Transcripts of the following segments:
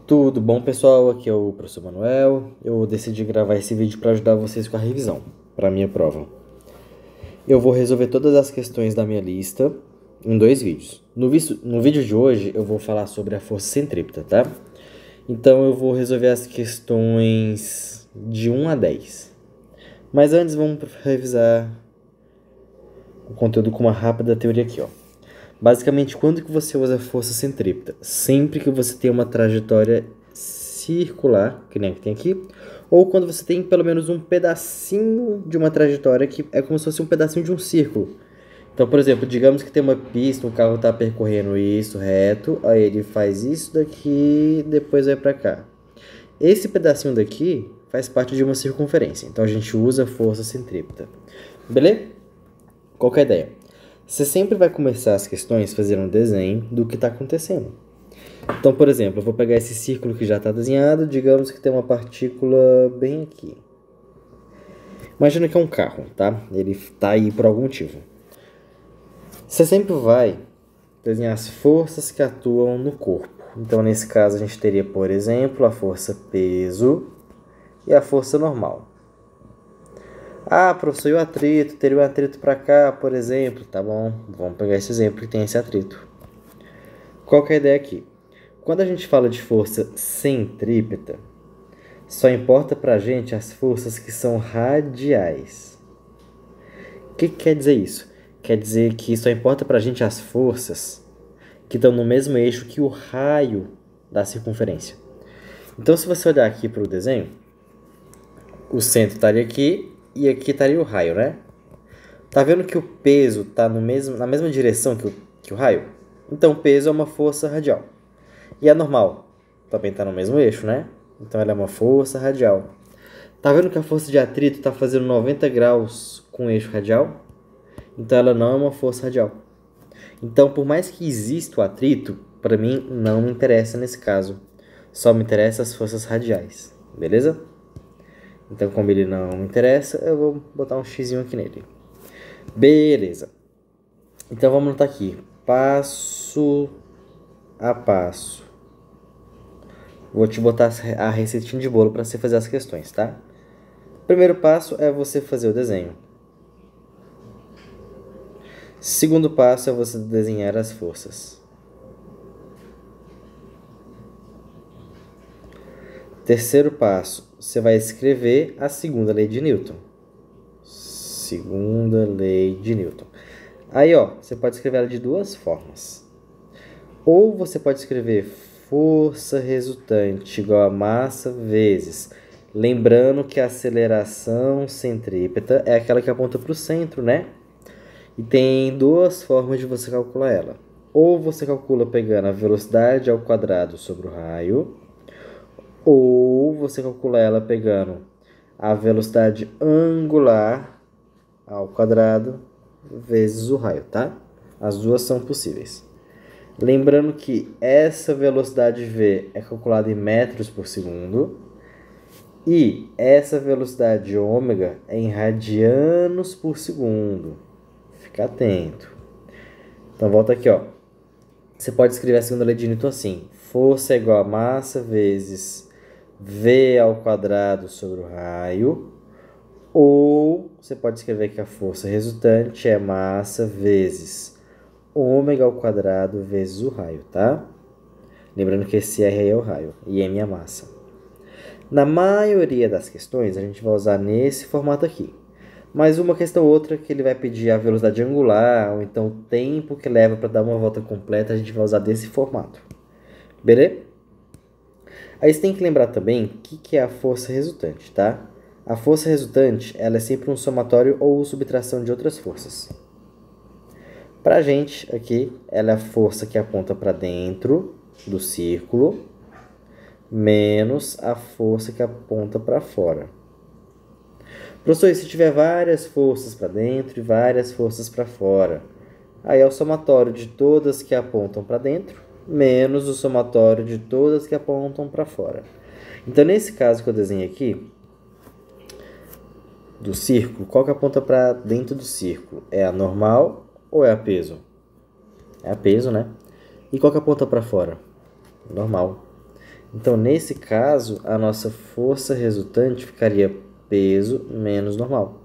Tudo bom, pessoal? Aqui é o professor Manuel. Eu decidi gravar esse vídeo para ajudar vocês com a revisão para a minha prova. Eu vou resolver todas as questões da minha lista em 2 vídeos. No vídeo de hoje eu vou falar sobre a força centrípeta, tá? Então eu vou resolver as questões de 1 a 10. Mas antes vamos revisar o conteúdo com uma rápida teoria aqui, ó. Basicamente, quando que você usa a força centrípeta? Sempre que você tem uma trajetória circular, que nem a que tem aqui, ou quando você tem pelo menos um pedacinho de uma trajetória que é como se fosse um pedacinho de um círculo. Então, por exemplo, digamos que tem uma pista, o carro está percorrendo isso reto, aí ele faz isso daqui, depois vai para cá. Esse pedacinho daqui faz parte de uma circunferência, então a gente usa a força centrípeta. Beleza? Qual que é a ideia? Você sempre vai começar as questões fazendo um desenho do que está acontecendo. Então, por exemplo, eu vou pegar esse círculo que já está desenhado, digamos que tem uma partícula bem aqui. Imagina que é um carro, tá? Ele está aí por algum motivo. Você sempre vai desenhar as forças que atuam no corpo. Então, nesse caso, a gente teria, por exemplo, a força peso e a força normal. Ah, professor, e o atrito? Teria um atrito para cá, por exemplo. Tá bom, vamos pegar esse exemplo que tem esse atrito. Qual que é a ideia aqui? Quando a gente fala de força centrípeta, só importa pra gente as forças que são radiais. O que quer dizer isso? Quer dizer que só importa pra gente as forças que estão no mesmo eixo que o raio da circunferência. Então, se você olhar aqui para o desenho, o centro estaria aqui e aqui estaria o raio, né? Tá vendo que o peso está na mesma direção que o raio? Então, o peso é uma força radial. E a normal também está no mesmo eixo, né? Então, ela é uma força radial. Tá vendo que a força de atrito está fazendo 90 graus com o eixo radial? Então, ela não é uma força radial. Então, por mais que exista o atrito, para mim não me interessa nesse caso. Só me interessa as forças radiais, beleza? Então, como ele não me interessa, eu vou botar um xizinho aqui nele. Beleza. Então, vamos anotar aqui. Passo a passo. Vou te botar a receitinha de bolo para você fazer as questões, tá? Primeiro passo é você fazer o desenho. Segundo passo é você desenhar as forças. Terceiro passo, você vai escrever a segunda lei de Newton. Segunda lei de Newton. Aí, ó, você pode escrever ela de duas formas. Ou você pode escrever força resultante igual a massa vezes. Lembrando que a aceleração centrípeta é aquela que aponta para o centro, né? E tem duas formas de você calcular ela. Ou você calcula pegando a velocidade ao quadrado sobre o raio, ou você calcula ela pegando a velocidade angular ao quadrado vezes o raio, tá? As duas são possíveis. Lembrando que essa velocidade v é calculada em metros por segundo e essa velocidade ômega é em radianos por segundo. Fica atento. Então, volta aqui, ó. Você pode escrever a segunda lei de Newton assim. Força é igual a massa vezes v ao quadrado sobre o raio. Ou você pode escrever que a força resultante é massa vezes ômega ao quadrado vezes o raio, tá? Lembrando que esse R aí é o raio e M é a massa. Na maioria das questões, a gente vai usar nesse formato aqui. Mas uma questão ou outra que ele vai pedir a velocidade angular, ou então o tempo que leva para dar uma volta completa, a gente vai usar desse formato. Beleza? Aí você tem que lembrar também o que é a força resultante, tá? A força resultante, ela é sempre um somatório ou subtração de outras forças. Pra gente, aqui, ela é a força que aponta para dentro do círculo, menos a força que aponta para fora. Professor, e se tiver várias forças para dentro e várias forças para fora? Aí é o somatório de todas que apontam para dentro, menos o somatório de todas que apontam para fora. Então, nesse caso que eu desenhei aqui, do círculo, qual que aponta para dentro do círculo? É a normal ou é a peso? É a peso, né? E qual que aponta para fora? Normal. Então, nesse caso, a nossa força resultante ficaria peso menos normal.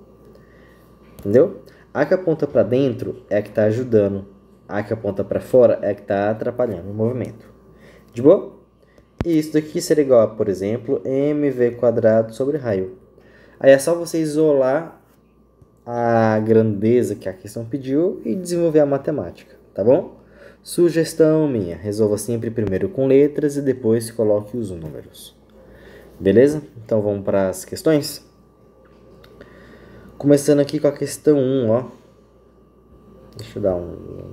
Entendeu? A que aponta para dentro é a que está ajudando. A que aponta para fora é a que está atrapalhando o movimento. De boa? E isso daqui seria igual a, por exemplo, mv² sobre raio. Aí é só você isolar a grandeza que a questão pediu e desenvolver a matemática, tá bom? Sugestão minha, resolva sempre primeiro com letras e depois coloque os números. Beleza? Então vamos para as questões? Começando aqui com a questão 1, ó. Deixa eu dar um...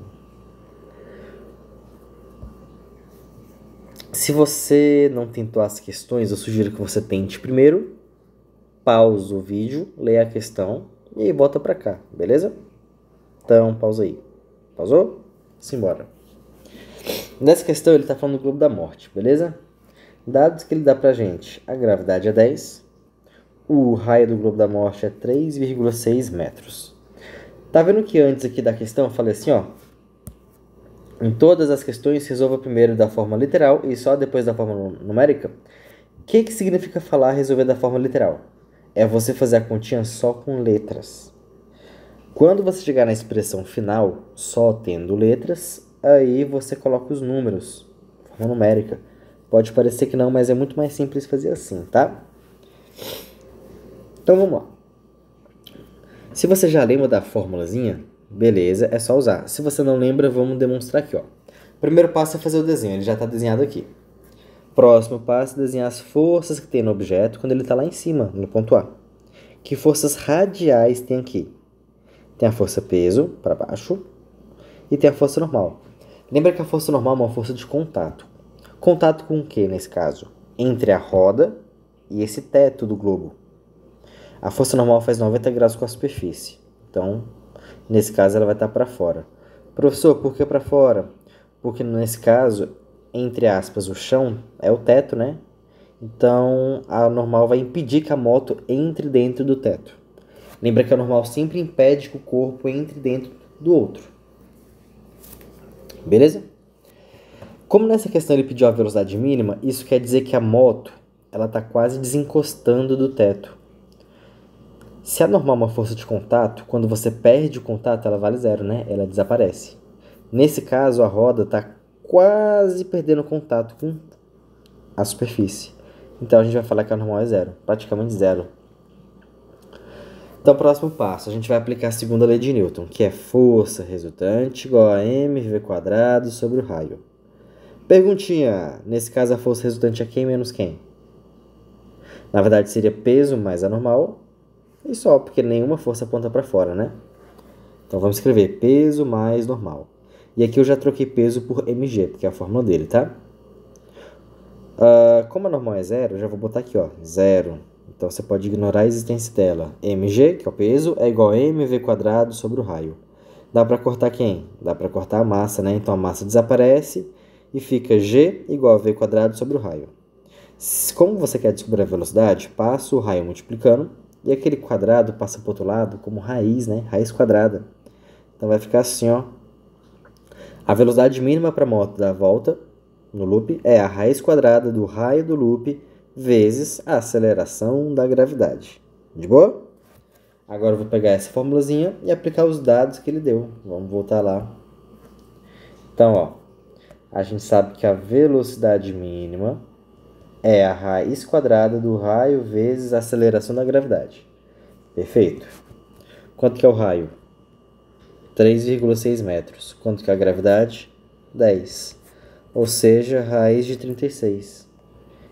Se você não tentou as questões, eu sugiro que você tente primeiro, pausa o vídeo, leia a questão e aí volta pra cá, beleza? Então, pausa aí. Pausou? Simbora. Nessa questão ele tá falando do globo da morte, beleza? Dados que ele dá pra gente. A gravidade é 10. O raio do globo da morte é 3,6 metros. Tá vendo que antes aqui da questão eu falei assim, ó. Em todas as questões, resolva primeiro da forma literal e só depois da forma numérica. O que significa falar resolver da forma literal? É você fazer a continha só com letras. Quando você chegar na expressão final, só tendo letras, aí você coloca os números, forma numérica. Pode parecer que não, mas é muito mais simples fazer assim, tá? Então vamos lá. Se você já lembra da formulazinha, beleza, é só usar. Se você não lembra, vamos demonstrar aqui, ó. Primeiro passo é fazer o desenho, ele já está desenhado aqui. Próximo passo é desenhar as forças que tem no objeto quando ele está lá em cima, no ponto A. Que forças radiais tem aqui? Tem a força peso, para baixo, e tem a força normal. Lembra que a força normal é uma força de contato. Contato com o que nesse caso? Entre a roda e esse teto do globo. A força normal faz 90 graus com a superfície. Então, nesse caso, ela vai estar para fora. Professor, por que para fora? Porque nesse caso, entre aspas, o chão é o teto, né? Então, a normal vai impedir que a moto entre dentro do teto. Lembra que a normal sempre impede que o corpo entre dentro do outro. Beleza? Como nessa questão ele pediu a velocidade mínima, isso quer dizer que a moto ela está quase desencostando do teto. Se a normal é uma força de contato, quando você perde o contato, ela vale zero, né? Ela desaparece. Nesse caso, a roda está quase perdendo contato com a superfície. Então, a gente vai falar que a normal é zero, praticamente zero. Então, próximo passo, a gente vai aplicar a segunda lei de Newton, que é força resultante igual a mv² sobre o raio. Perguntinha, nesse caso a força resultante é quem menos quem? Na verdade seria peso mais a normal, e só, porque nenhuma força aponta para fora, né? Então vamos escrever peso mais normal. E aqui eu já troquei peso por mg, porque é a fórmula dele, tá? Como a normal é zero, eu já vou botar aqui, ó, zero. Então você pode ignorar a existência dela. mg, que é o peso, é igual a mv² sobre o raio. Dá para cortar quem? Dá para cortar a massa, né? Então a massa desaparece e fica g igual a v² sobre o raio. Como você quer descobrir a velocidade, passa o raio multiplicando e aquele quadrado passa para o outro lado como raiz, né? Raiz quadrada. Então vai ficar assim, ó. A velocidade mínima para a moto dar a volta no loop é a raiz quadrada do raio do loop vezes a aceleração da gravidade. De boa? Agora eu vou pegar essa formulazinha e aplicar os dados que ele deu. Vamos voltar lá. Então, ó, a gente sabe que a velocidade mínima é a raiz quadrada do raio vezes a aceleração da gravidade. Perfeito. Quanto que é o raio? 3,6 metros. Quanto que é a gravidade? 10. Ou seja, raiz de 36.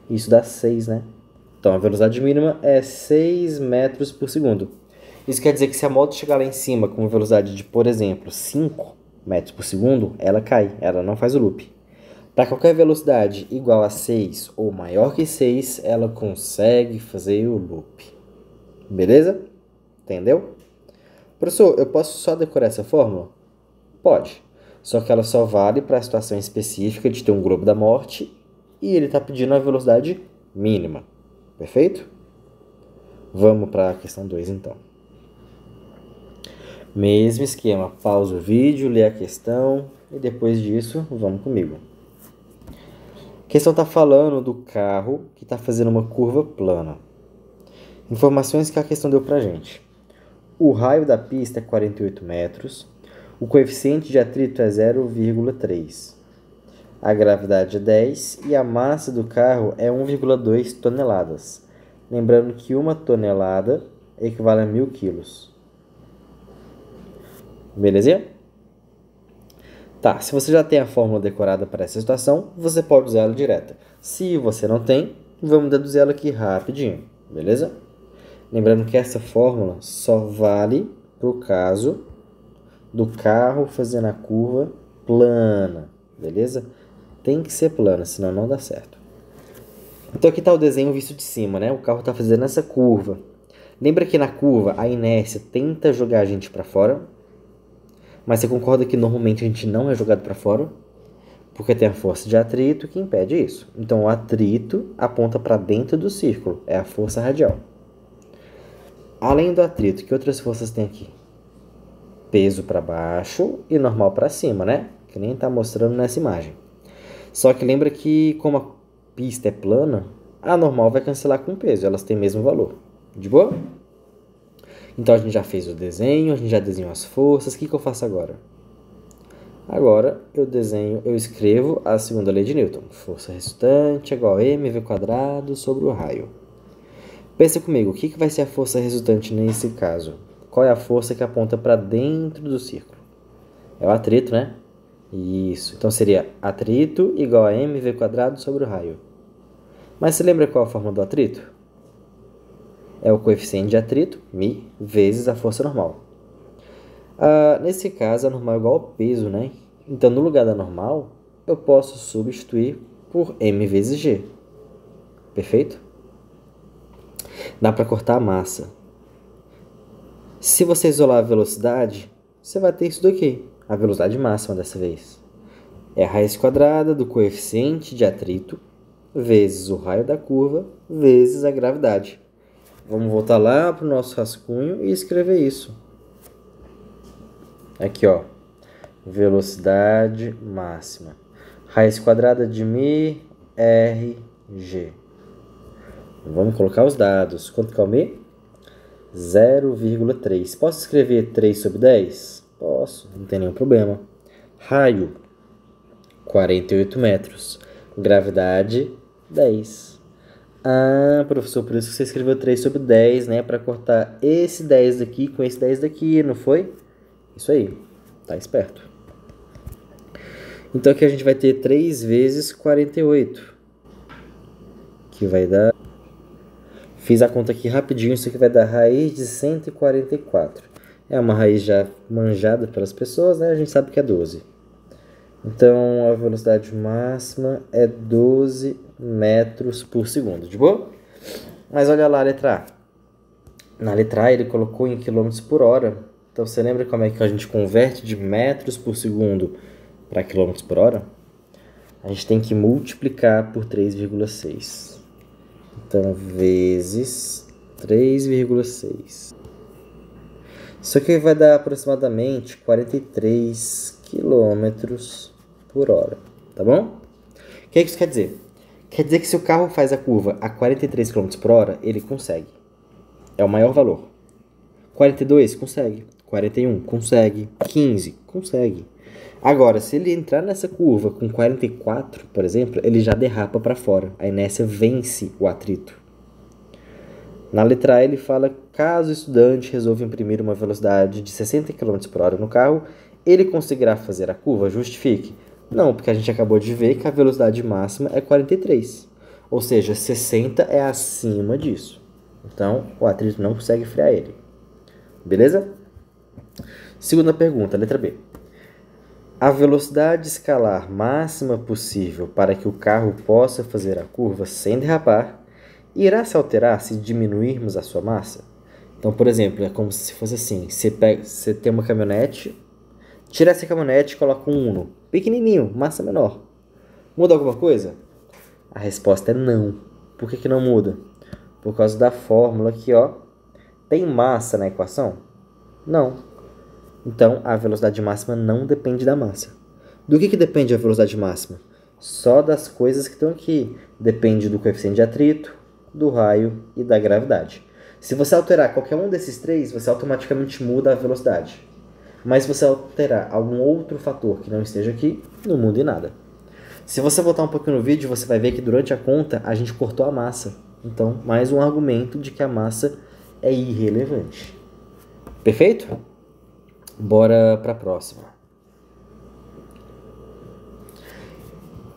Isso dá 6, né? Então, a velocidade mínima é 6 metros por segundo. Isso quer dizer que se a moto chegar lá em cima com uma velocidade de, por exemplo, 5 metros por segundo, ela cai, ela não faz o loop. Para qualquer velocidade igual a 6 ou maior que 6, ela consegue fazer o loop. Beleza? Entendeu? Professor, eu posso só decorar essa fórmula? Pode. Só que ela só vale para a situação específica de ter um globo da morte e ele está pedindo a velocidade mínima. Perfeito? Vamos para a questão 2, então. Mesmo esquema. Pausa o vídeo, lê a questão e depois disso, vamos comigo. questão está falando do carro que está fazendo uma curva plana. Informações que a questão deu pra gente. O raio da pista é 48 metros. O coeficiente de atrito é 0,3. A gravidade é 10 e a massa do carro é 1,2 toneladas. Lembrando que 1 tonelada equivale a 1.000 quilos. Beleza? Tá, se você já tem a fórmula decorada para essa situação, você pode usar ela direta. Se você não tem, vamos deduzir ela aqui rapidinho, beleza? Lembrando que essa fórmula só vale para o caso do carro fazendo a curva plana, beleza? Tem que ser plana, senão não dá certo. Então aqui está o desenho visto de cima, né? O carro está fazendo essa curva. Lembra que na curva a inércia tenta jogar a gente para fora? Mas você concorda que normalmente a gente não é jogado para fora? Porque tem a força de atrito que impede isso. Então o atrito aponta para dentro do círculo, é a força radial. Além do atrito, que outras forças tem aqui? Peso para baixo e normal para cima, né? Que nem está mostrando nessa imagem. Só que lembra que como a pista é plana, a normal vai cancelar com o peso, elas têm o mesmo valor. De boa? Então a gente já fez o desenho, a gente já desenhou as forças. O que eu faço agora? Agora eu escrevo a segunda lei de Newton. Força resultante é igual a mv² sobre o raio. Pensa comigo, o que vai ser a força resultante nesse caso? Qual é a força que aponta para dentro do círculo? É o atrito, né? Isso. Então seria atrito igual a mv² sobre o raio. Mas você lembra qual é a forma do atrito? É o coeficiente de atrito, μ, vezes a força normal. Nesse caso, a normal é igual ao peso, né? Então, no lugar da normal, eu posso substituir por m vezes g. Perfeito? Dá para cortar a massa. Se você isolar a velocidade, você vai ter isso daqui. A velocidade máxima dessa vez. É a raiz quadrada do coeficiente de atrito vezes o raio da curva vezes a gravidade. Vamos voltar lá para o nosso rascunho e escrever isso. Aqui, ó. Velocidade máxima. Raiz quadrada de μ, r, g. Vamos colocar os dados. Quanto que é o μ? 0,3. Posso escrever 3 sobre 10? Posso, não tem nenhum problema. Raio, 48 metros. Gravidade, 10. Ah, professor, por isso que você escreveu 3 sobre 10, né? Para cortar esse 10 daqui com esse 10 daqui, não foi? Isso aí, tá esperto. Então aqui a gente vai ter 3 vezes 48. Que vai dar... Fiz a conta aqui rapidinho, isso aqui vai dar raiz de 144. É uma raiz já manjada pelas pessoas, né? A gente sabe que é 12. Então, a velocidade máxima é 12 metros por segundo, de boa? Mas olha lá a letra A. Na letra A ele colocou em quilômetros por hora. Então, você lembra como é que a gente converte de metros por segundo para quilômetros por hora? A gente tem que multiplicar por 3,6. Então, vezes 3,6. Isso aqui vai dar aproximadamente 43 quilômetros por hora, tá bom? O que isso quer dizer? Quer dizer que se o carro faz a curva a 43 km por hora, ele consegue. É o maior valor. 42, consegue. 41, consegue. 15, consegue. Agora, se ele entrar nessa curva com 44, por exemplo, ele já derrapa para fora. A inércia vence o atrito. Na letra A ele fala, caso o estudante resolva imprimir uma velocidade de 60 km por hora no carro, ele conseguirá fazer a curva? Justifique. Não, porque a gente acabou de ver que a velocidade máxima é 43. Ou seja, 60 é acima disso. Então, o atrito não consegue frear ele. Beleza? Segunda pergunta, letra B. A velocidade escalar máxima possível para que o carro possa fazer a curva sem derrapar irá se alterar se diminuirmos a sua massa? Então, por exemplo, é como se fosse assim. Você tem uma caminhonete, tira essa caminhonete e coloca um Uno. Pequenininho, massa menor. Muda alguma coisa? A resposta é não. Por que não muda? Por causa da fórmula aqui, ó. Tem massa na equação? Não. Então, a velocidade máxima não depende da massa. Do que depende a velocidade máxima? só das coisas que estão aqui. Depende do coeficiente de atrito, do raio e da gravidade. Se você alterar qualquer um desses três, você automaticamente muda a velocidade. Mas se você alterar algum outro fator que não esteja aqui, não muda em nada. Se você voltar um pouquinho no vídeo, você vai ver que durante a conta a gente cortou a massa. Então, mais um argumento de que a massa é irrelevante. Perfeito? Bora para a próxima.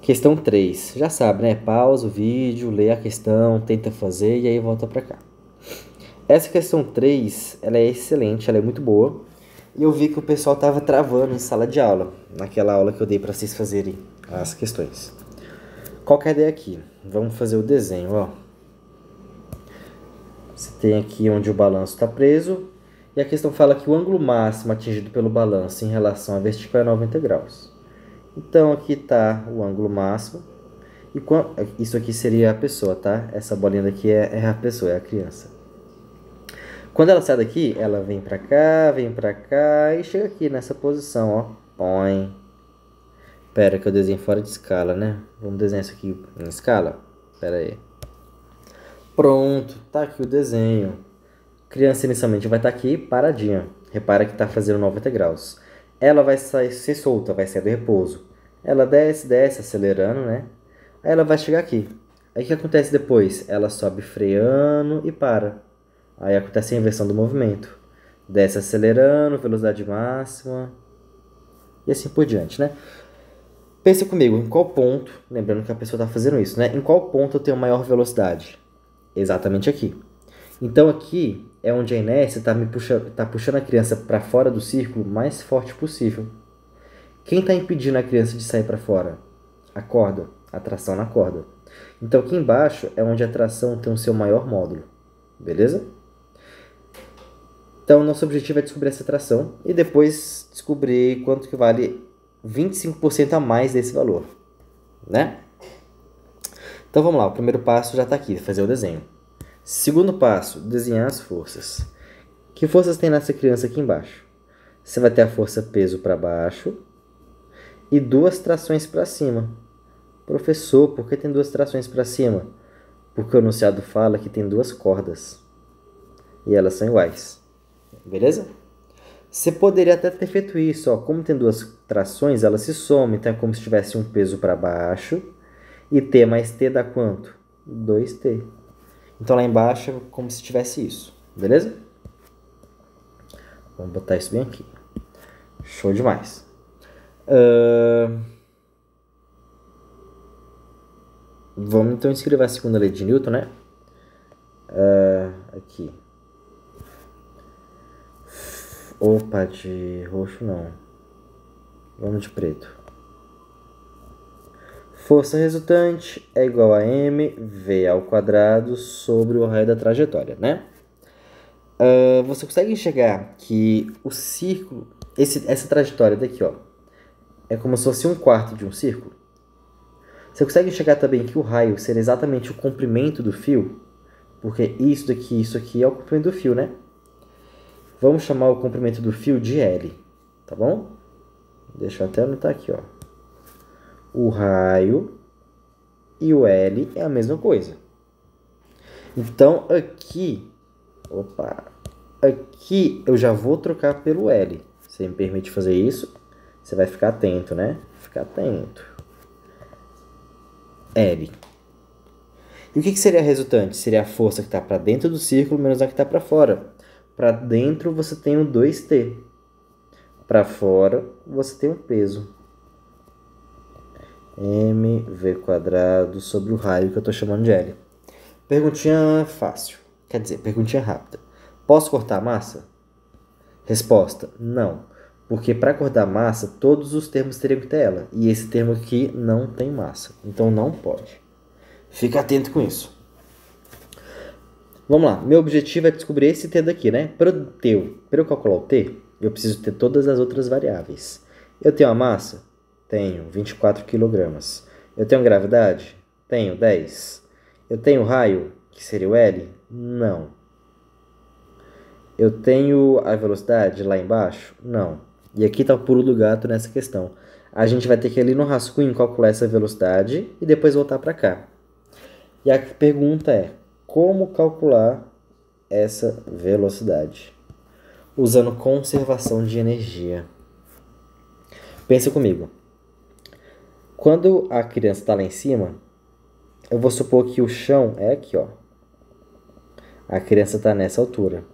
Questão 3. Já sabe, né? Pausa o vídeo, lê a questão, tenta fazer e aí volta para cá. Essa questão 3, ela é excelente, ela é muito boa. E eu vi que o pessoal estava travando em sala de aula, naquela aula que eu dei para vocês fazerem as questões. Qual que é a ideia aqui? Vamos fazer o desenho, ó. Você tem aqui onde o balanço está preso. E a questão fala que o ângulo máximo atingido pelo balanço em relação à vertical é 90 graus. Então, aqui está o ângulo máximo. E isso aqui seria a pessoa, tá? Essa bolinha daqui é a pessoa, é a criança. Quando ela sai daqui, ela vem pra cá e chega aqui nessa posição, ó. Põe. Pera que eu desenho fora de escala, né? Vamos desenhar isso aqui em escala? Pera aí. Pronto, tá aqui o desenho. Criança inicialmente vai estar aqui paradinha. Repara que está fazendo 90 graus. Ela vai ser solta, vai sair do repouso. Ela desce, acelerando, né? Aí ela vai chegar aqui. Aí o que acontece depois? Ela sobe freando e para. Aí acontece a inversão do movimento. Desce acelerando, velocidade máxima. E assim por diante, né? Pense comigo, em qual ponto, lembrando que a pessoa está fazendo isso, né? Em qual ponto eu tenho maior velocidade? Exatamente aqui. Então aqui é onde a inércia está puxando a criança para fora do círculo o mais forte possível. Quem está impedindo a criança de sair para fora? A corda, a tração na corda. Então aqui embaixo é onde a tração tem o seu maior módulo. Beleza? Então nosso objetivo é descobrir essa tração e depois descobrir quanto que vale 25% a mais desse valor. Né? Então vamos lá, o primeiro passo já está aqui, fazer o desenho. Segundo passo, desenhar as forças. Que forças tem nessa criança aqui embaixo? Você vai ter a força peso para baixo e duas trações para cima. Professor, por que tem duas trações para cima? Porque o enunciado fala que tem duas cordas e elas são iguais. Beleza? Você poderia até ter feito isso, ó. Como tem duas trações, elas se somam, então é como se tivesse um peso para baixo e T mais T dá quanto? 2T. Então lá embaixo é como se tivesse isso, beleza? Vamos botar isso bem aqui. Show demais. Vamos então escrever a segunda lei de Newton, né? Aqui. Opa, de roxo não. Vamos de preto. Força resultante é igual a mv ao quadrado sobre o raio da trajetória, né? Você consegue enxergar que o círculo, essa trajetória daqui, ó, é como se fosse um quarto de um círculo? Você consegue enxergar também que o raio seria exatamente o comprimento do fio? Porque isso aqui é o comprimento do fio, né? Vamos chamar o comprimento do fio de L, tá bom? Deixa eu até anotar aqui, ó. O raio e o L é a mesma coisa. Então, aqui eu já vou trocar pelo L. Você me permite fazer isso? Você vai ficar atento, né? Ficar atento. L. E o que seria a resultante? Seria a força que está para dentro do círculo menos a que está para fora. Para dentro você tem um 2T. Para fora você tem um peso. mv² sobre o raio que eu estou chamando de L. Perguntinha fácil. Quer dizer, perguntinha rápida. Posso cortar a massa? Resposta, não. Porque para cortar massa, todos os termos teriam que ter ela. E esse termo aqui não tem massa. Então não pode. Fica atento com isso. Vamos lá. Meu objetivo é descobrir esse T daqui, né? Para eu calcular o T, eu preciso ter todas as outras variáveis. Eu tenho a massa? Tenho 24 kg. Eu tenho gravidade? Tenho 10. Eu tenho raio, que seria o L? Não. Eu tenho a velocidade lá embaixo? Não. E aqui está o pulo do gato nessa questão. A gente vai ter que ir ali no rascunho calcular essa velocidade e depois voltar para cá. E a pergunta é, como calcular essa velocidade? Usando conservação de energia. Pensa comigo. Quando a criança está lá em cima, eu vou supor que o chão é aqui, ó. A criança está nessa altura.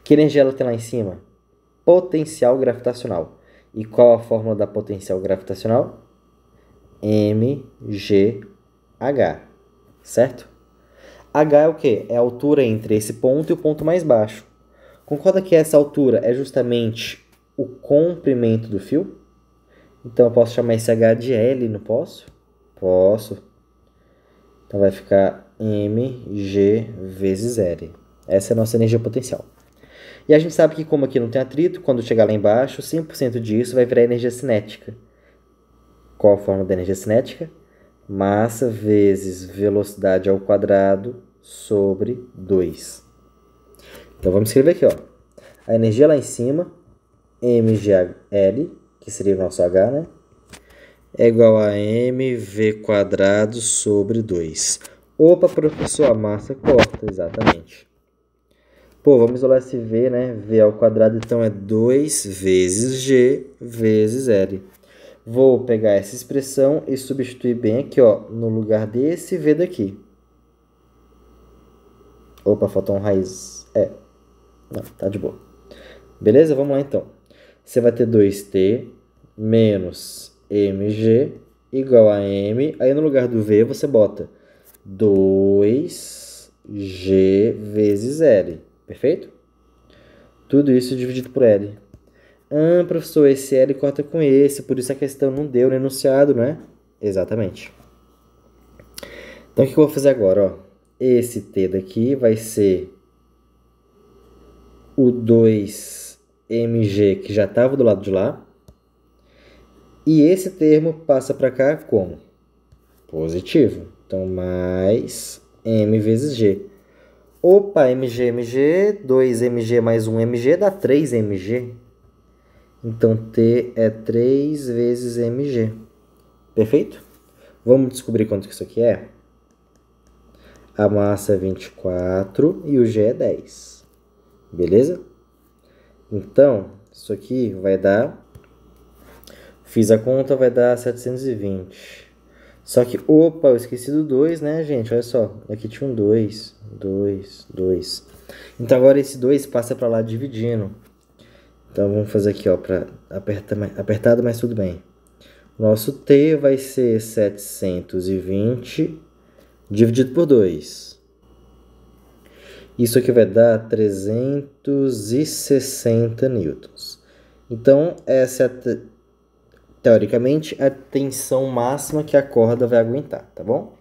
Que energia ela tem lá em cima? Potencial gravitacional. E qual a fórmula da potencial gravitacional? mgh, certo? H é o quê? É a altura entre esse ponto e o ponto mais baixo. Concorda que essa altura é justamente o comprimento do fio? Então eu posso chamar esse H de L, não posso? Posso. Então vai ficar mg vezes L. Essa é a nossa energia potencial. E a gente sabe que como aqui não tem atrito, quando chegar lá embaixo, 100% disso vai virar energia cinética. Qual a forma da energia cinética? Massa vezes velocidade ao quadrado sobre 2. Então vamos escrever aqui, ó. A energia lá em cima, mgl, que seria o nosso H, né? É igual a mv² sobre 2. Opa, professor, a massa corta, exatamente. Pô, vamos isolar esse v, né? V ao quadrado, então é 2 vezes g vezes L. Vou pegar essa expressão e substituir bem aqui, ó, no lugar desse v daqui. Opa, faltou um raiz. Não, tá de boa. Beleza? Vamos lá, então. Você vai ter 2t menos mg igual a m. Aí, no lugar do v, você bota 2g vezes L. Perfeito? Tudo isso dividido por L. Ah, professor, esse L corta com esse, por isso a questão não deu no enunciado, não é? Exatamente. Então, o que eu vou fazer agora? Ó? Esse T daqui vai ser o 2mg, que já estava do lado de lá. E esse termo passa para cá como? Positivo. Então, mais m vezes g. Opa, mg, 2mg mais 1mg dá 3mg. Então, T é 3 vezes mg. Perfeito? Vamos descobrir quanto que isso aqui é? A massa é 24 e o g é 10. Beleza? Então, isso aqui vai dar... Fiz a conta, vai dar 720. Só que, opa, eu esqueci do 2, né, gente? Olha só, aqui tinha um 2. 2. Então, agora esse 2 passa para lá dividindo. Então, vamos fazer aqui, ó, para apertado, mas tudo bem. Nosso T vai ser 720 dividido por 2. Isso aqui vai dar 360 newtons. Então, essa é, teoricamente, a tensão máxima que a corda vai aguentar, tá bom?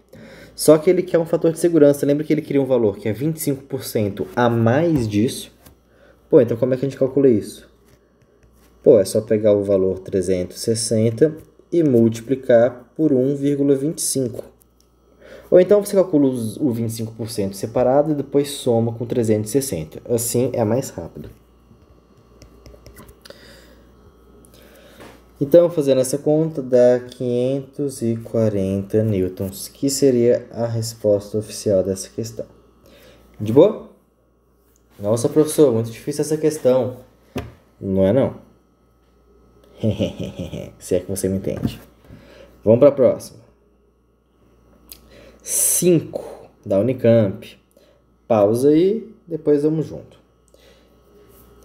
Só que ele quer um fator de segurança. Lembra que ele queria um valor que é 25% a mais disso? Pô, então como é que a gente calcula isso? Pô, é só pegar o valor 360 e multiplicar por 1,25. Ou então você calcula o 25% separado e depois soma com 360. Assim é mais rápido. Então, fazendo essa conta, dá 540 newtons, que seria a resposta oficial dessa questão. De boa? Nossa, professor, muito difícil essa questão. Não é não. Se é que você me entende. Vamos para a próxima. 5 da Unicamp. Pausa aí, depois vamos junto.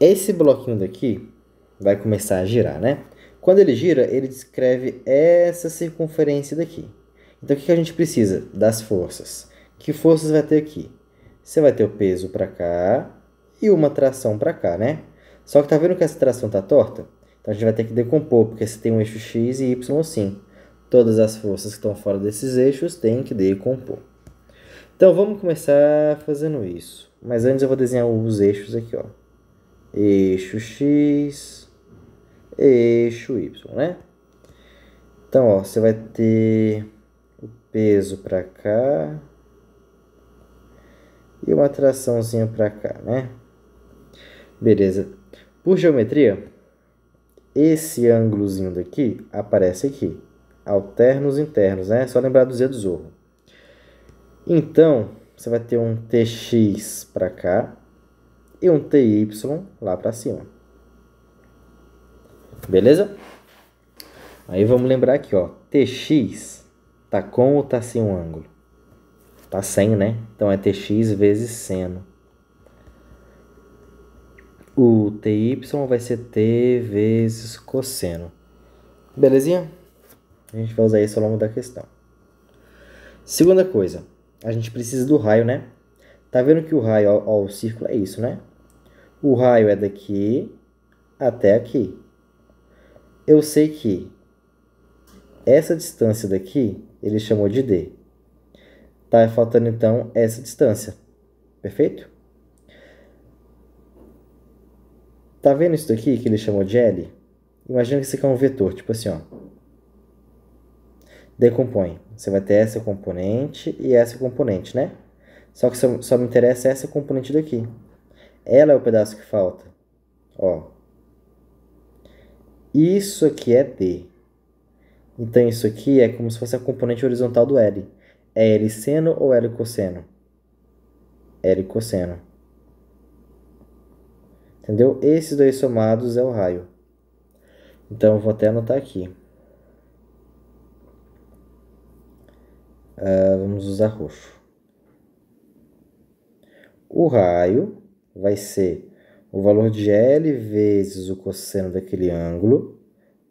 Esse bloquinho daqui vai começar a girar, né? Quando ele gira, ele descreve essa circunferência daqui. Então, o que a gente precisa? Das forças. Que forças vai ter aqui? Você vai ter o peso para cá e uma tração para cá, né? Só que tá vendo que essa tração tá torta? Então, a gente vai ter que decompor, porque você tem um eixo X e Y assim. Todas as forças que estão fora desses eixos têm que decompor. Então, vamos começar fazendo isso. Mas antes eu vou desenhar os eixos aqui, ó. Eixo X, eixo Y, né? Então, ó, você vai ter o peso para cá e uma traçãozinha para cá, né? Beleza. Por geometria, esse ângulozinho daqui aparece aqui. Alternos internos, né? É só lembrar do Z do Zorro. Então, você vai ter um TX para cá e um TY lá para cima. Beleza? Aí vamos lembrar aqui, ó. TX tá com ou tá sem um ângulo? Tá sem, né? Então é TX vezes seno. O TY vai ser T vezes cosseno. Belezinha? A gente vai usar isso ao longo da questão. Segunda coisa, a gente precisa do raio, né? Tá vendo que o raio ao círculo é isso, né? O raio é daqui até aqui. Eu sei que essa distância daqui, ele chamou de D. Tá faltando, então, essa distância. Perfeito? Tá vendo isso daqui que ele chamou de L? Imagina que isso aqui é um vetor, tipo assim, ó. Decompõe. Você vai ter essa componente e essa componente, né? Só que só me interessa essa componente daqui. Ela é o pedaço que falta. Ó. Isso aqui é D. Então, isso aqui é como se fosse a componente horizontal do L. É L seno ou L cosseno? L cosseno. Entendeu? Esses dois somados é o raio. Então, eu vou até anotar aqui. Vamos usar roxo. O raio vai ser o valor de L vezes o cosseno daquele ângulo,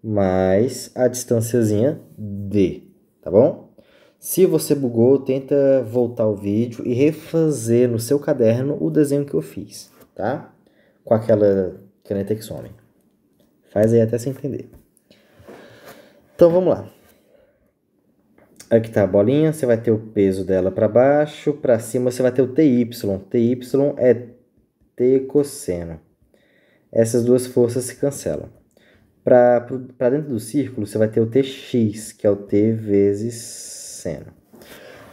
mais a distânciazinha D, tá bom? Se você bugou, tenta voltar o vídeo e refazer no seu caderno o desenho que eu fiz, tá? Com aquela caneta que some. Faz aí até você entender. Então, vamos lá. Aqui tá a bolinha, você vai ter o peso dela para baixo, para cima você vai ter o TY. TY é T cosseno. Essas duas forças se cancelam. Para dentro do círculo, você vai ter o TX, que é o T vezes seno.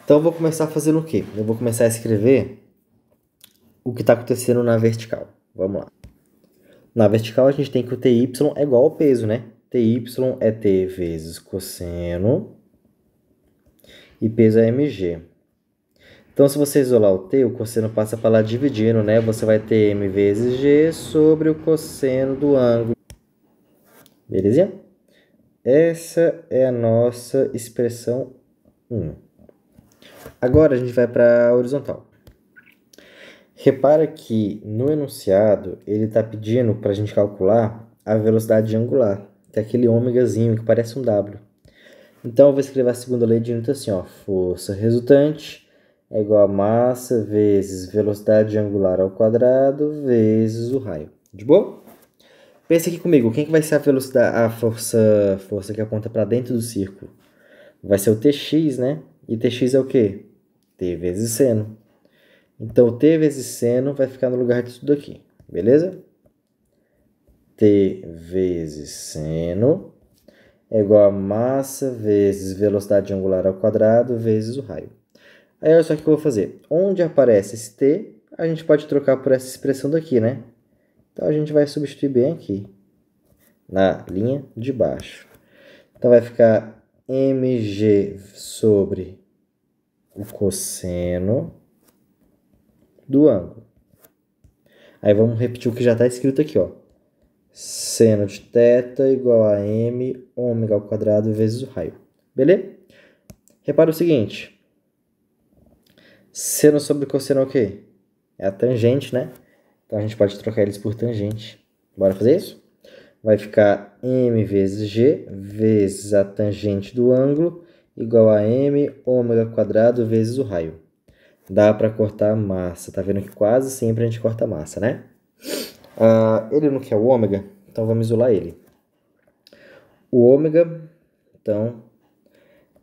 Então, eu vou começar fazendo o quê? Eu vou começar a escrever o que está acontecendo na vertical. Vamos lá. Na vertical, a gente tem que o TY é igual ao peso, né? TY é T vezes cosseno e peso é mg. Então, se você isolar o t, o cosseno passa para lá dividindo, né? Você vai ter m vezes g sobre o cosseno do ângulo. Beleza? Essa é a nossa expressão 1. Agora, a gente vai para a horizontal. Repara que no enunciado, ele está pedindo para a gente calcular a velocidade angular, que é aquele ômegazinho que parece um W. Então, eu vou escrever a segunda lei de Newton assim, ó. Força resultante é igual a massa vezes velocidade angular ao quadrado vezes o raio. De boa? Pensa aqui comigo, quem que vai ser a velocidade, a força que aponta para dentro do círculo? Vai ser o Tx, né? E Tx é o quê? T vezes seno. Então, o T vezes seno vai ficar no lugar disso daqui, beleza? T vezes seno é igual a massa vezes velocidade angular ao quadrado vezes o raio. Aí, olha só o que eu vou fazer. Onde aparece esse T, a gente pode trocar por essa expressão daqui, né? Então, a gente vai substituir bem aqui, na linha de baixo. Então, vai ficar mg sobre o cosseno do ângulo. Aí, vamos repetir o que já está escrito aqui, ó. Seno de θ igual a m ômega ao quadrado vezes o raio. Beleza? Repara o seguinte. Seno sobre cosseno é o quê? É a tangente, né? Então, a gente pode trocar eles por tangente. Bora fazer isso? Vai ficar m vezes g vezes a tangente do ângulo igual a m ômega ao quadrado vezes o raio. Dá para cortar a massa. Tá vendo que quase sempre a gente corta a massa, né? Ele não quer o ômega, então vamos isolar ele. O ômega, então,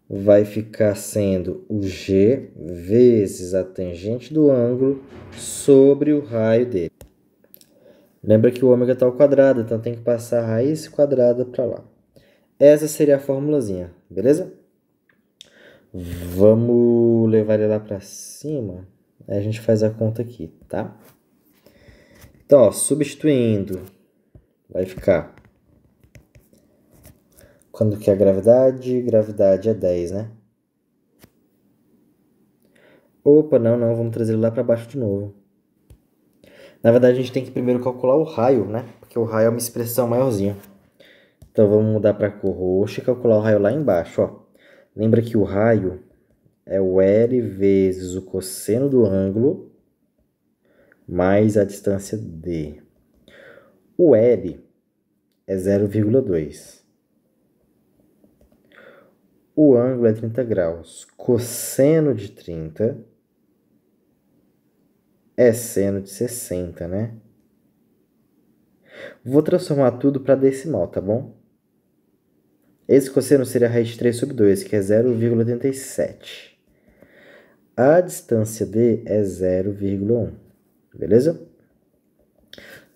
vai ficar sendo o g vezes a tangente do ângulo sobre o raio dele. Lembra que o ômega está ao quadrado, então tem que passar a raiz quadrada para lá. Essa seria a formulazinha, beleza? Vamos levar ele lá para cima. Aí a gente faz a conta aqui, tá? Então, ó, substituindo, vai ficar Quando que é a gravidade? Gravidade é 10, né? Opa, não, vamos trazer ele lá para baixo de novo. Na verdade, a gente tem que primeiro calcular o raio, né? Porque o raio é uma expressão maiorzinha. Então, vamos mudar para a cor roxa e calcular o raio lá embaixo, ó. Lembra que o raio é o L vezes o cosseno do ângulo mais a distância D. O L é 0,2. O ângulo é 30 graus. Cosseno de 30 é seno de 60, né? Vou transformar tudo para decimal, tá bom? Esse cosseno seria a raiz de 3 sobre 2, que é 0,87. A distância D é 0,1. Beleza?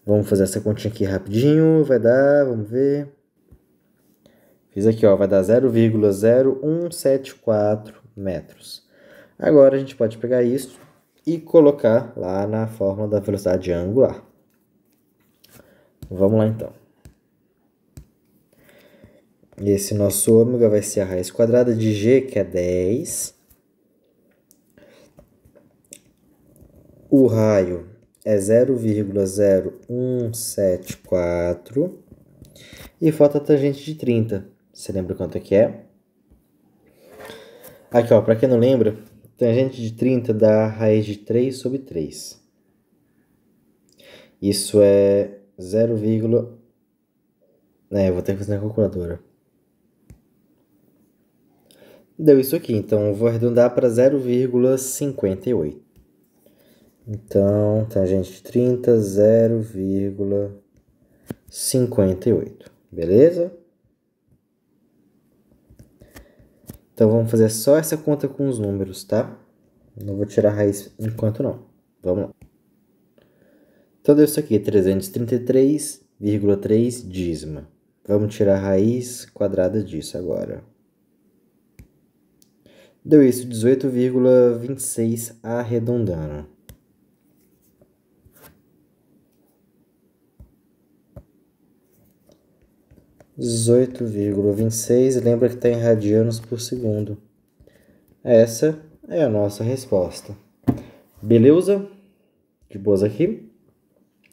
Vamos fazer essa continha aqui rapidinho. Vai dar, vamos ver. Fiz aqui, ó, vai dar 0,0174 metros. Agora a gente pode pegar isso e colocar lá na fórmula da velocidade angular. Vamos lá, então. Esse nosso ômega vai ser a raiz quadrada de g, que é 10. O raio é 0,0174. E falta a tangente de 30. Você lembra quanto é que é? Aqui, ó, para quem não lembra, tangente de 30 dá a raiz de 3 sobre 3. Isso é 0, eu vou ter que fazer na calculadora. Deu isso aqui, então eu vou arredondar para 0,58. Então, tangente de 30, 0,58. Beleza? Então, vamos fazer só essa conta com os números, tá? Não vou tirar a raiz enquanto não. Vamos lá. Então, deu isso aqui, 333,3 dízima. Vamos tirar a raiz quadrada disso agora. Deu isso, 18,26 arredondando. Lembra que está em radianos por segundo. Essa é a nossa resposta. Beleza? De boas aqui?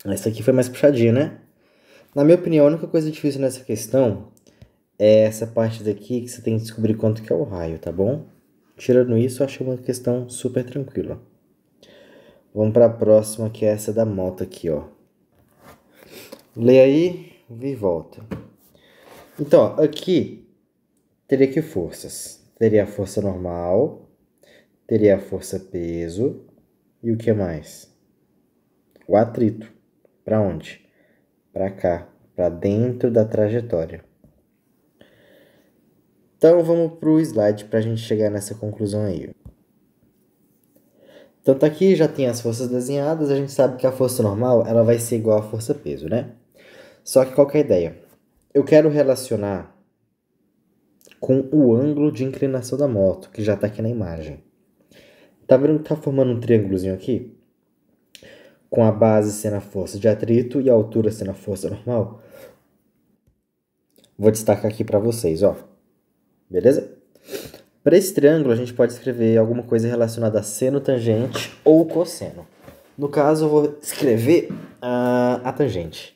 Essa aqui foi mais puxadinha, né? Na minha opinião, a única coisa difícil nessa questão é essa parte daqui que você tem que descobrir quanto que é o raio, tá bom? Tirando isso, eu achei uma questão super tranquila. Vamos para a próxima, que é essa da moto aqui, ó. Lê aí e volta. Então, ó, aqui teria que forças. Teria a força normal, teria a força peso e o que mais? O atrito. Para onde? Para cá, para dentro da trajetória. Então, vamos para o slide para a gente chegar nessa conclusão aí. Então, tá aqui, já tem as forças desenhadas, a gente sabe que a força normal ela vai ser igual à força peso, né? Só que qual que é a ideia? Eu quero relacionar com o ângulo de inclinação da moto, que já está aqui na imagem. Tá vendo que tá formando um triângulozinho aqui? Com a base sendo a força de atrito e a altura sendo a força normal. Vou destacar aqui para vocês, ó. Beleza? Para esse triângulo, a gente pode escrever alguma coisa relacionada a seno, tangente ou cosseno. No caso, eu vou escrever a tangente.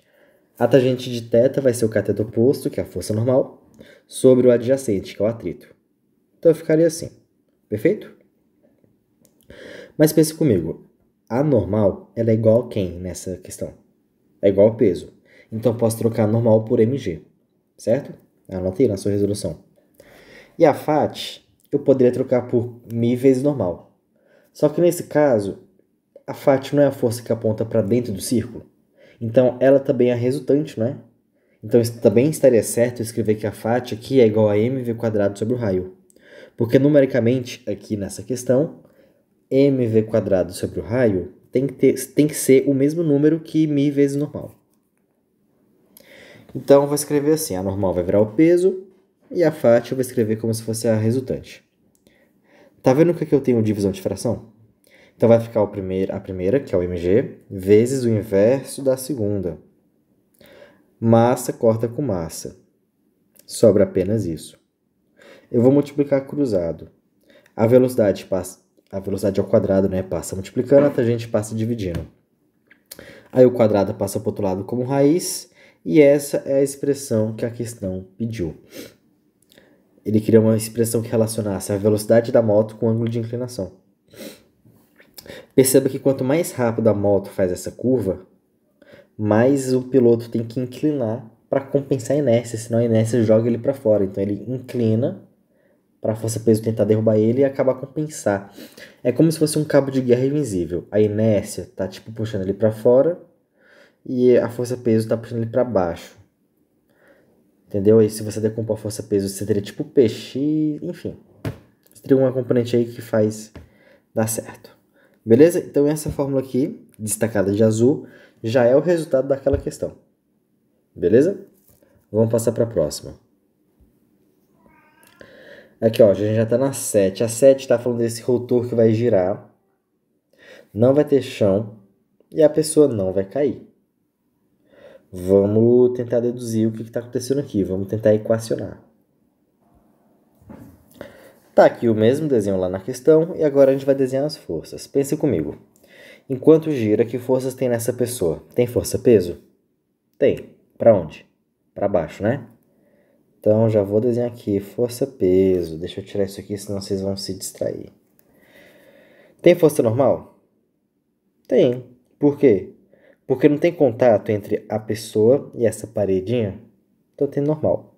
A tangente de θ vai ser o cateto oposto, que é a força normal, sobre o adjacente, que é o atrito. Então, ficaria assim. Perfeito? Mas pense comigo. A normal, ela é igual a quem nessa questão? É igual ao peso. Então, eu posso trocar normal por mg. Certo? Anotei na sua resolução. E a FAT, eu poderia trocar por μ vezes normal. Só que nesse caso, a FAT não é a força que aponta para dentro do círculo. Então, ela também é a resultante, não é? Então, também estaria certo escrever que a FAT aqui é igual a mv² sobre o raio. Porque, numericamente, aqui nessa questão, mv² sobre o raio tem que ser o mesmo número que μ vezes normal. Então, eu vou escrever assim, a normal vai virar o peso e a FAT eu vou escrever como se fosse a resultante. Tá vendo que aqui eu tenho divisão de fração? Então, vai ficar a primeira, que é o mg, vezes o inverso da segunda. Massa corta com massa. Sobra apenas isso. Eu vou multiplicar cruzado. A velocidade ao quadrado, né, passa multiplicando, a tangente passa dividindo. Aí o quadrado passa para o outro lado como raiz, e essa é a expressão que a questão pediu. Ele queria uma expressão que relacionasse a velocidade da moto com o ângulo de inclinação. Perceba que quanto mais rápido a moto faz essa curva, mais o piloto tem que inclinar para compensar a inércia, senão a inércia joga ele para fora. Então ele inclina para a força-peso tentar derrubar ele e acabar compensar. É como se fosse um cabo de guerra invisível. A inércia tá tipo puxando ele para fora e a força-peso tá puxando ele para baixo. Entendeu? Aí se você decompor a força-peso, você teria tipo peixe, enfim. Você teria uma componente aí que faz dar certo. Beleza? Então essa fórmula aqui, destacada de azul, já é o resultado daquela questão. Beleza? Vamos passar para a próxima. Aqui, ó, a gente já está na 7. A 7 está falando desse rotor que vai girar, não vai ter chão e a pessoa não vai cair. Vamos tentar deduzir o que está acontecendo aqui. Vamos tentar equacionar. Tá aqui o mesmo desenho lá na questão e agora a gente vai desenhar as forças. Pense comigo. Enquanto gira, que forças tem nessa pessoa? Tem força-peso? Tem. Para onde? Para baixo, né? Então, já vou desenhar aqui, força-peso. Deixa eu tirar isso aqui, senão vocês vão se distrair. Tem força normal? Tem. Por quê? Porque não tem contato entre a pessoa e essa paredinha. Então, tem normal.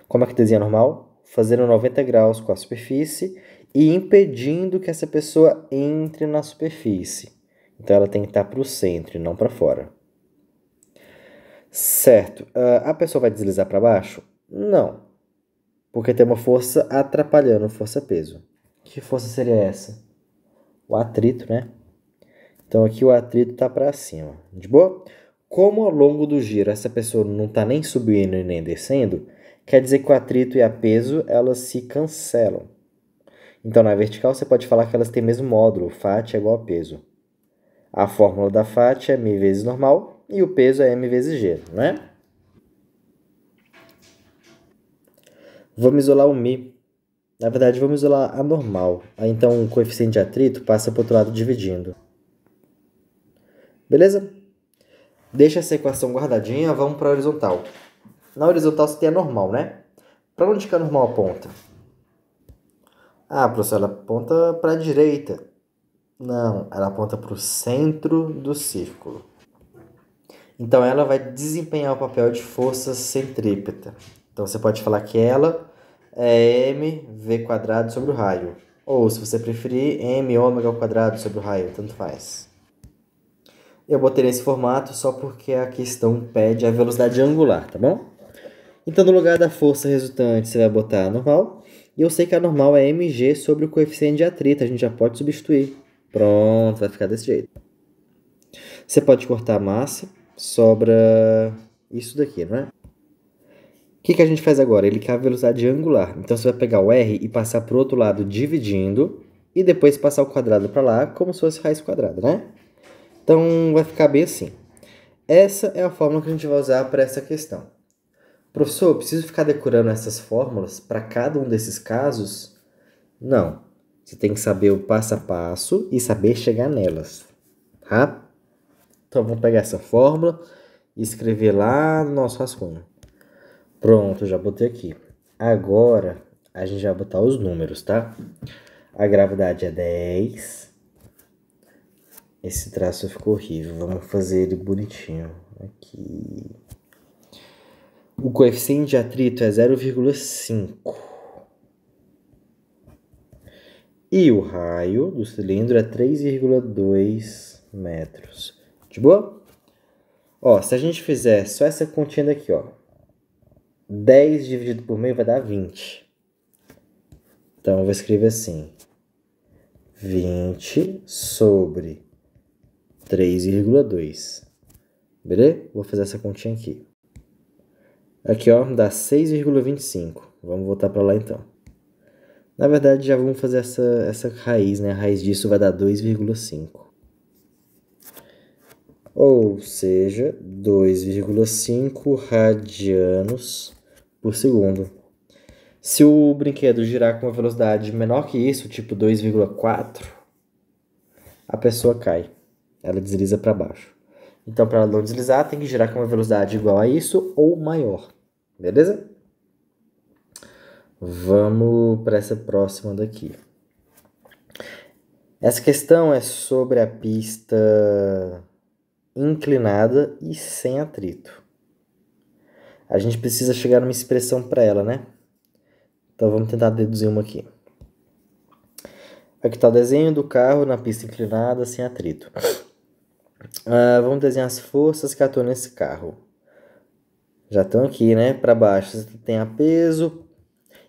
Como é que desenha normal? Fazendo 90 graus com a superfície e impedindo que essa pessoa entre na superfície. Então, ela tem que estar para o centro e não para fora. Certo. A pessoa vai deslizar para baixo? Não, porque tem uma força atrapalhando o força-peso. Que força seria essa? O atrito, né? Então aqui o atrito está para cima. De boa? Como ao longo do giro essa pessoa não está nem subindo e nem descendo, quer dizer que o atrito e a peso elas se cancelam. Então na vertical você pode falar que elas têm o mesmo módulo, φ é igual a peso. A fórmula da φ é m vezes normal e o peso é m vezes g, não é? Vamos isolar o μ. Na verdade, vamos isolar a normal. Aí, então, o coeficiente de atrito passa para o outro lado dividindo. Beleza? Deixa essa equação guardadinha, vamos para a horizontal. Na horizontal você tem a normal, né? Para onde que a normal aponta? Ah, professor, ela aponta para a direita. Não, ela aponta para o centro do círculo. Então, ela vai desempenhar o papel de força centrípeta. Então, você pode falar que ela é mv² sobre o raio. Ou, se você preferir, m ômega ao quadrado sobre o raio, tanto faz. Eu botei nesse formato só porque a questão pede a velocidade angular, tá bom? Então, no lugar da força resultante, você vai botar a normal. E eu sei que a normal é mg sobre o coeficiente de atrito, a gente já pode substituir. Pronto, vai ficar desse jeito. Você pode cortar a massa, sobra isso daqui, não é? O que a gente faz agora? Ele quer a velocidade angular. Então, você vai pegar o R e passar para o outro lado dividindo. E depois passar o quadrado para lá, como se fosse raiz quadrada, né? Então, vai ficar bem assim. Essa é a fórmula que a gente vai usar para essa questão. Professor, eu preciso ficar decorando essas fórmulas para cada um desses casos? Não. Você tem que saber o passo a passo e saber chegar nelas. Tá? Então, vamos pegar essa fórmula e escrever lá no nosso rascunho. Pronto, já botei aqui. Agora, a gente vai botar os números, tá? A gravidade é 10. Esse traço ficou horrível. Vamos fazer ele bonitinho. Aqui. O coeficiente de atrito é 0,5. E o raio do cilindro é 3,2 metros. De boa? Ó, se a gente fizer só essa continha daqui, ó. 10 dividido por meio vai dar 20. Então, eu vou escrever assim. 20 sobre 3,2. Beleza? Vou fazer essa continha aqui. Aqui, ó, dá 6,25. Vamos voltar para lá, então. Na verdade, já vamos fazer essa raiz, né? A raiz disso vai dar 2,5. Ou seja, 2,5 radianos por segundo. Se o brinquedo girar com uma velocidade menor que isso, tipo 2,4, a pessoa cai. Ela desliza para baixo. Então, para ela não deslizar, tem que girar com uma velocidade igual a isso ou maior. Beleza? Vamos para essa próxima daqui. Essa questão é sobre a pista inclinada e sem atrito. A gente precisa chegar numa expressão para ela, né? Então vamos tentar deduzir uma aqui. Aqui está o desenho do carro na pista inclinada sem atrito. Vamos desenhar as forças que atuam nesse carro. Já estão aqui, né? Para baixo você tem a peso,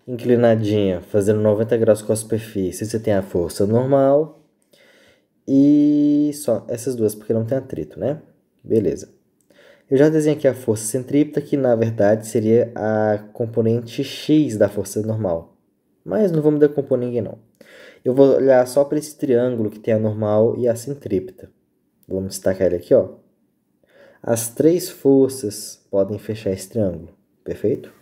inclinadinha, fazendo 90 graus com a superfície. Você tem a força normal. E só essas duas, porque não tem atrito, né? Beleza. Eu já desenhei aqui a força centrípeta, que na verdade seria a componente X da força normal. Mas não vamos decompor ninguém, não. Eu vou olhar só para esse triângulo que tem a normal e a centrípeta. Vamos destacar ele aqui, ó. As três forças podem fechar esse triângulo, perfeito?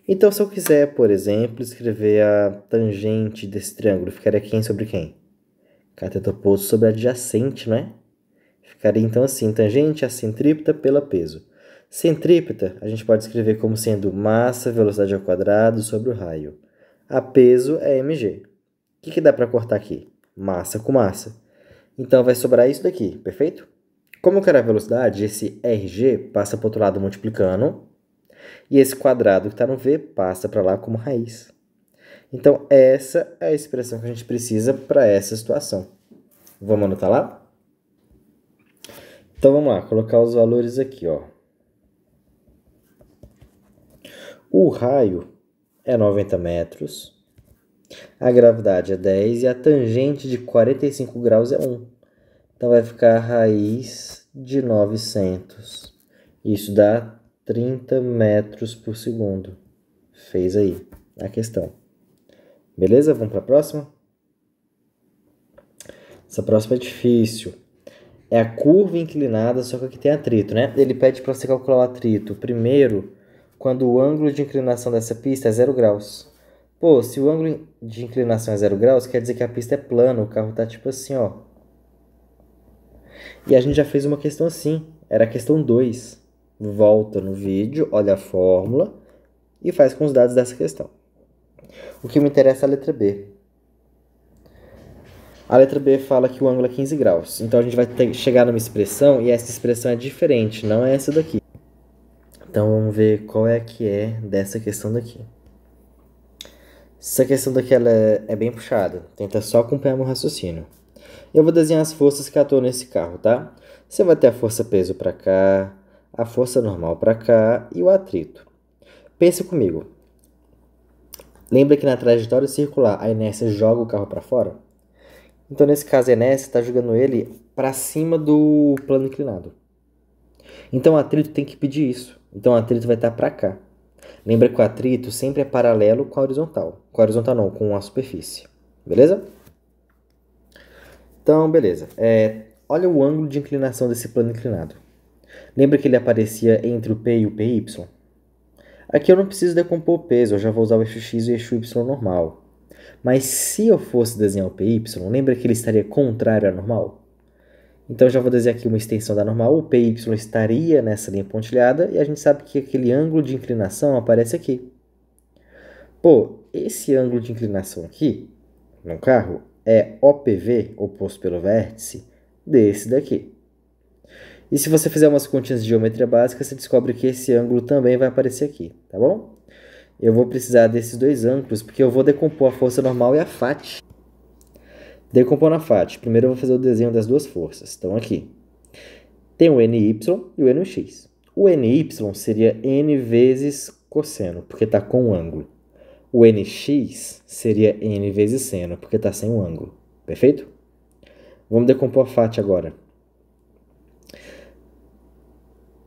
Então, se eu quiser, por exemplo, escrever a tangente desse triângulo, ficaria quem sobre quem? Cateto oposto sobre adjacente, não é? Ficaria então assim, tangente a centrípeta pela peso. Centrípeta a gente pode escrever como sendo massa, velocidade ao quadrado sobre o raio. A peso é mg. O que dá para cortar aqui? Massa com massa. Então vai sobrar isso daqui, perfeito? Como eu quero a velocidade, esse RG passa para o outro lado multiplicando. E esse quadrado que está no V passa para lá como raiz. Então essa é a expressão que a gente precisa para essa situação. Vamos anotar lá? Então vamos lá, colocar os valores aqui, ó. O raio é 90 metros, a gravidade é 10 e a tangente de 45 graus é 1. Então vai ficar a raiz de 900. Isso dá 30 metros por segundo. Fez aí a questão. Beleza? Vamos para a próxima? Essa próxima é difícil. É a curva inclinada, só que aqui tem atrito, né? Ele pede para você calcular o atrito primeiro, quando o ângulo de inclinação dessa pista é 0 graus. Pô, se o ângulo de inclinação é 0 graus, quer dizer que a pista é plana, o carro tá tipo assim, ó. E a gente já fez uma questão assim, era a questão 2. Volta no vídeo, olha a fórmula e faz com os dados dessa questão. O que me interessa é a letra B. A letra B fala que o ângulo é 15 graus. Então a gente vai chegar numa expressão e essa expressão é diferente, não é essa daqui. Então vamos ver qual é que é dessa questão daqui. Essa questão daqui ela é bem puxada. Tenta só acompanhar meu raciocínio. Eu vou desenhar as forças que atuam nesse carro, tá? Você vai ter a força peso para cá, a força normal para cá e o atrito. Pense comigo. Lembra que na trajetória circular a inércia joga o carro para fora? Então, nesse caso, a inércia está jogando ele para cima do plano inclinado. Então, o atrito tem que pedir isso. Então, o atrito vai estar para cá. Lembra que o atrito sempre é paralelo com a horizontal. Com a horizontal não, com a superfície. Beleza? Então, beleza. Olha o ângulo de inclinação desse plano inclinado. Lembra que ele aparecia entre o P e o PY? Aqui eu não preciso decompor o peso, eu já vou usar o eixo X e o eixo Y normal. Mas se eu fosse desenhar o PY, lembra que ele estaria contrário à normal? Então eu já vou desenhar aqui uma extensão da normal, o PY estaria nessa linha pontilhada e a gente sabe que aquele ângulo de inclinação aparece aqui. Pô, esse ângulo de inclinação aqui, no carro, é OPV, oposto pelo vértice, desse daqui. E se você fizer umas continhas de geometria básica, você descobre que esse ângulo também vai aparecer aqui, tá bom? Eu vou precisar desses dois ângulos, porque eu vou decompor a força normal e a FAT. Decompondo a FAT, primeiro eu vou fazer o desenho das duas forças. Estão aqui. Tem o NY e o NX. O NY seria N vezes cosseno, porque está com um ângulo. O NX seria N vezes seno, porque está sem um ângulo. Perfeito? Vamos decompor a FAT agora.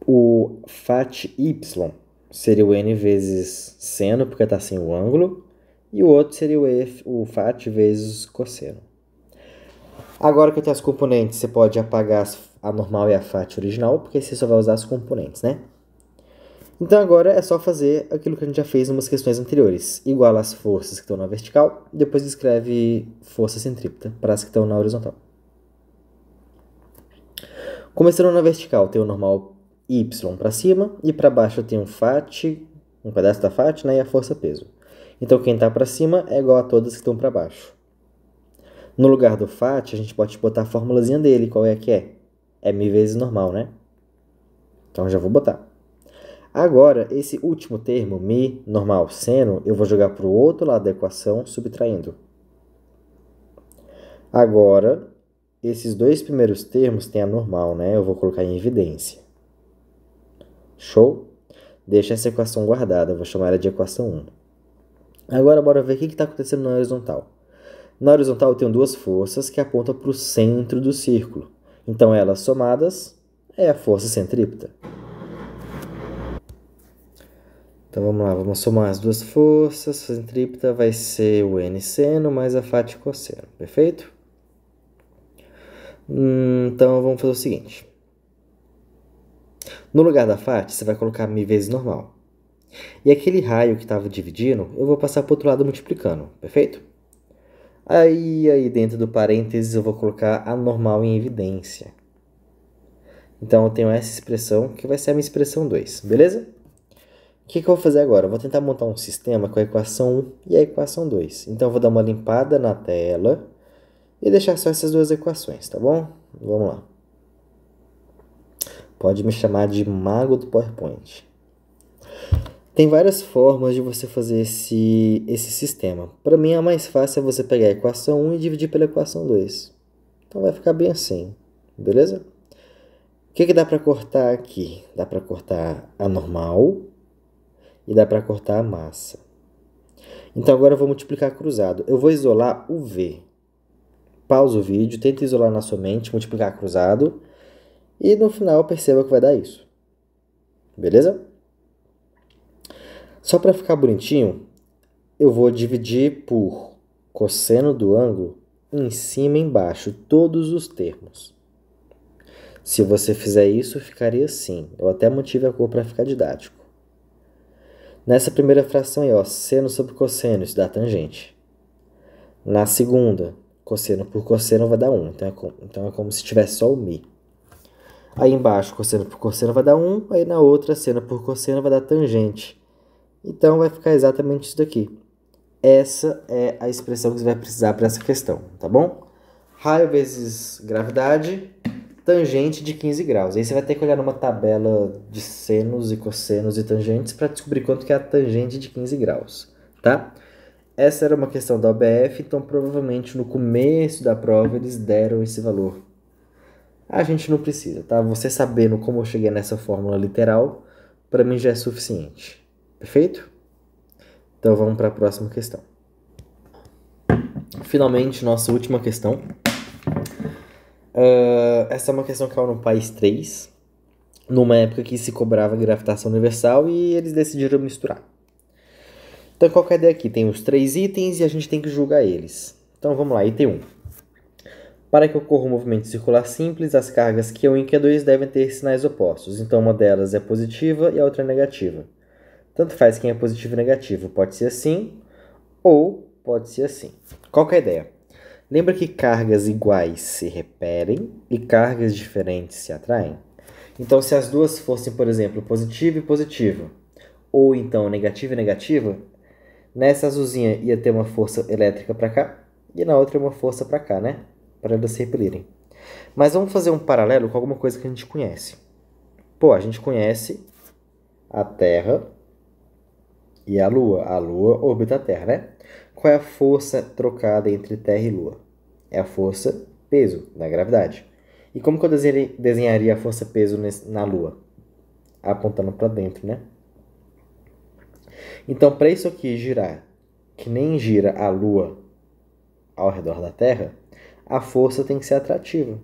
O FAT Y seria o N vezes seno, porque está sem o ângulo. E o outro seria o FAT vezes cosseno. Agora que eu tenho as componentes, você pode apagar a normal e a FAT original, porque você só vai usar as componentes, né? Então agora é só fazer aquilo que a gente já fez em umas questões anteriores. Iguala as forças que estão na vertical, depois escreve força centrípeta para as que estão na horizontal. Começando na vertical, tem o normal y para cima e para baixo tem um fat, um pedaço da fat, né, e a força peso. Então quem está para cima é igual a todas que estão para baixo. No lugar do fat, a gente pode botar a formulazinha dele, qual é que é? M vezes normal, né? Então já vou botar. Agora, esse último termo, mi, normal, seno, eu vou jogar para o outro lado da equação, subtraindo. Agora, esses dois primeiros termos têm a normal, né? Eu vou colocar em evidência. Show? Deixa essa equação guardada, eu vou chamar ela de equação 1. Agora, bora ver o que está acontecendo na horizontal. Na horizontal, eu tenho duas forças que apontam para o centro do círculo. Então, elas somadas é a força centrípeta. Então vamos lá, vamos somar as duas forças. A centrípeta vai ser o n seno mais a fat cosseno, perfeito? Então vamos fazer o seguinte. No lugar da fat, você vai colocar mi vezes normal. E aquele raio que estava dividindo, eu vou passar para o outro lado multiplicando, perfeito? Aí dentro do parênteses eu vou colocar a normal em evidência. Então eu tenho essa expressão que vai ser a minha expressão 2, beleza? O que eu vou fazer agora? Eu vou tentar montar um sistema com a equação 1 e a equação 2. Então, eu vou dar uma limpada na tela e deixar só essas duas equações, tá bom? Vamos lá. Pode me chamar de mago do PowerPoint. Tem várias formas de você fazer esse sistema. Para mim, a mais fácil é você pegar a equação 1 e dividir pela equação 2. Então, vai ficar bem assim, beleza? O que dá para cortar aqui? Dá para cortar a normal e dá para cortar a massa. Então, agora eu vou multiplicar cruzado. Eu vou isolar o V. Pausa o vídeo, tenta isolar na sua mente, multiplicar cruzado. E no final, perceba que vai dar isso. Beleza? Só para ficar bonitinho, eu vou dividir por cosseno do ângulo em cima e embaixo, todos os termos. Se você fizer isso, ficaria assim. Eu até mantive a cor para ficar didático. Nessa primeira fração aí, ó, seno sobre cosseno, isso dá tangente. Na segunda, cosseno por cosseno vai dar 1. Então é como se tivesse só o mi. Aí embaixo, cosseno por cosseno vai dar 1. Aí na outra, seno por cosseno vai dar tangente. Então vai ficar exatamente isso daqui. Essa é a expressão que você vai precisar para essa questão, tá bom? Raio vezes gravidade, tangente de 15 graus. Aí você vai ter que olhar numa tabela de senos e cossenos e tangentes para descobrir quanto que é a tangente de 15 graus, tá? Essa era uma questão da OBF, então provavelmente no começo da prova eles deram esse valor. A gente não precisa, tá? Você sabendo como eu cheguei nessa fórmula literal, para mim já é suficiente. Perfeito? Então vamos para a próxima questão. Finalmente, nossa última questão. Essa é uma questão que caiu no país 3, numa época que se cobrava gravitação universal e eles decidiram misturar. Então, qual que é a ideia aqui? Tem os 3 itens e a gente tem que julgar eles. Então, vamos lá. Item 1. Para que ocorra um movimento circular simples, as cargas Q1 e Q2 devem ter sinais opostos. Então, uma delas é positiva e a outra é negativa. Tanto faz quem é positivo e negativo. Pode ser assim ou pode ser assim. Qual que é a ideia? Lembra que cargas iguais se repelem e cargas diferentes se atraem? Então, se as duas fossem, por exemplo, positivo e positivo, ou então negativa e negativa, nessa azulzinha ia ter uma força elétrica para cá e na outra uma força para cá, né? Para elas se repelirem. Mas vamos fazer um paralelo com alguma coisa que a gente conhece. Pô, a gente conhece a Terra e a Lua. A Lua orbita a Terra, né? Qual é a força trocada entre Terra e Lua? É a força peso, da gravidade. E como que eu desenharia a força peso na Lua? Apontando para dentro, né? Então, para isso aqui girar, que nem gira a Lua ao redor da Terra, a força tem que ser atrativa.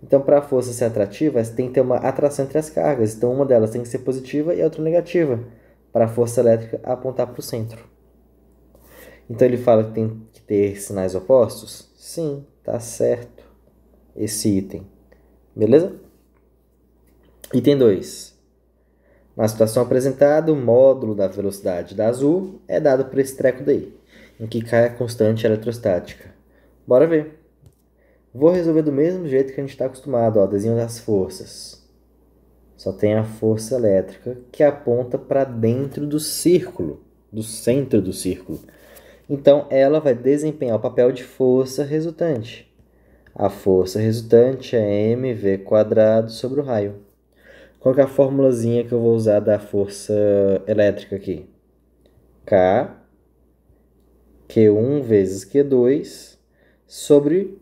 Então, para a força ser atrativa, tem que ter uma atração entre as cargas. Então, uma delas tem que ser positiva e a outra negativa, para a força elétrica apontar para o centro. Então, ele fala que tem que ter sinais opostos? Sim, tá certo. Esse item. Beleza? Item 2. Na situação apresentada, o módulo da velocidade da azul é dado por esse treco daí, em que cai a constante eletrostática. Bora ver. Vou resolver do mesmo jeito que a gente está acostumado, ó, desenho das forças. Só tem a força elétrica que aponta para dentro do círculo, do centro do círculo. Então, ela vai desempenhar o papel de força resultante. A força resultante é mv² sobre o raio. Qual que é a formulazinha que eu vou usar da força elétrica aqui? K, Q1 vezes Q2 sobre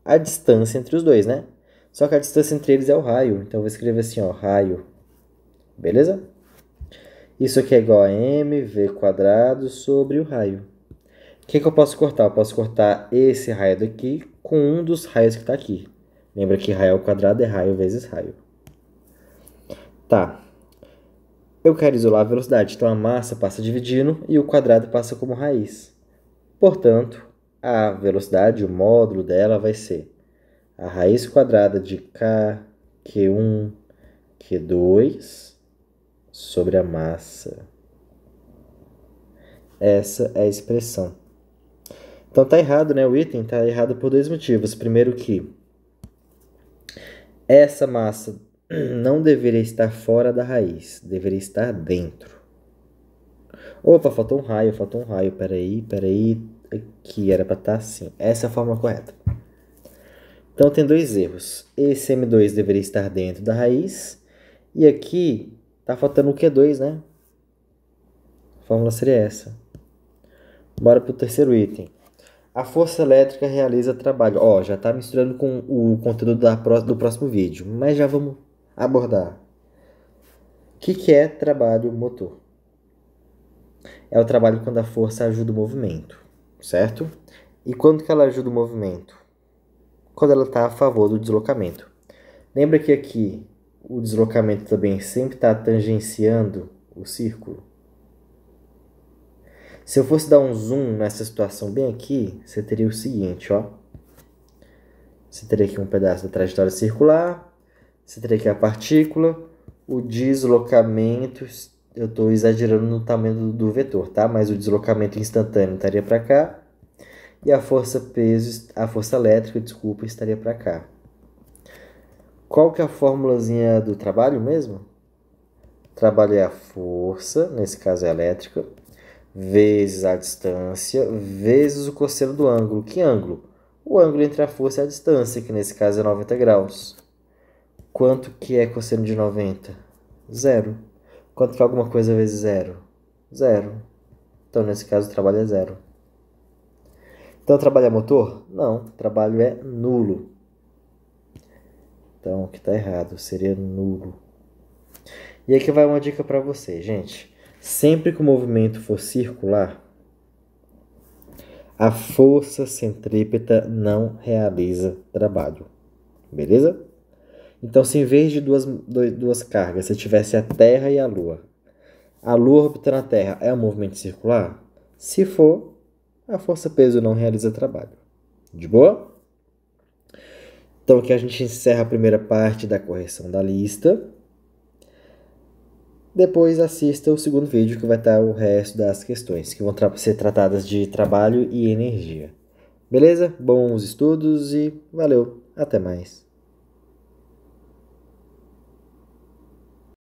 a distância entre os dois, né? Só que a distância entre eles é o raio. Então, eu vou escrever assim, ó, raio. Beleza? Isso aqui é igual a mv² sobre o raio. O que eu posso cortar? Eu posso cortar esse raio daqui com um dos raios que está aqui. Lembra que raio ao quadrado é raio vezes raio. Tá. Eu quero isolar a velocidade, então a massa passa dividindo e o quadrado passa como raiz. Portanto, a velocidade, o módulo dela vai ser a raiz quadrada de k, q1, q2 sobre a massa. Essa é a expressão. Então tá errado, né? O item tá errado por dois motivos. Primeiro que essa massa não deveria estar fora da raiz, deveria estar dentro. Opa, faltou um raio. Peraí. Aqui era para estar assim. Essa é a fórmula correta. Então tem dois erros. Esse M2 deveria estar dentro da raiz. E aqui tá faltando o Q2, né? A fórmula seria essa. Bora pro terceiro item. A força elétrica realiza trabalho. Ó, já tá misturando com o conteúdo do próximo vídeo, mas já vamos abordar. O que é trabalho motor? É o trabalho quando a força ajuda o movimento, certo? E quando que ela ajuda o movimento? Quando ela está a favor do deslocamento. Lembra que aqui o deslocamento também sempre está tangenciando o círculo? Se eu fosse dar um zoom nessa situação bem aqui, você teria o seguinte, ó. Você teria aqui um pedaço da trajetória circular, você teria aqui a partícula, o deslocamento, eu estou exagerando no tamanho do vetor, tá? Mas o deslocamento instantâneo estaria para cá, e a força elétrica, desculpa, estaria para cá. Qual que é a formulazinha do trabalho mesmo? Trabalho é a força, nesse caso é elétrica, vezes a distância, vezes o cosseno do ângulo. Que ângulo? O ângulo entre a força e a distância, que nesse caso é 90 graus. Quanto que é cosseno de 90? Zero. Quanto que é alguma coisa vezes zero? Zero. Então, nesse caso, o trabalho é zero. Então, trabalho é motor? Não, trabalho é nulo. Então, aqui está errado, seria nulo. E aqui vai uma dica para você, gente. Sempre que o movimento for circular, a força centrípeta não realiza trabalho. Beleza? Então, se em vez de duas cargas, você tivesse a Terra e a Lua orbitando a Terra, é um movimento circular? Se for, a força-peso não realiza trabalho. De boa? Então, aqui a gente encerra a primeira parte da correção da lista. Depois assista o segundo vídeo, que vai estar o resto das questões, que vão ser tratadas de trabalho e energia. Beleza? Bons estudos e valeu! Até mais!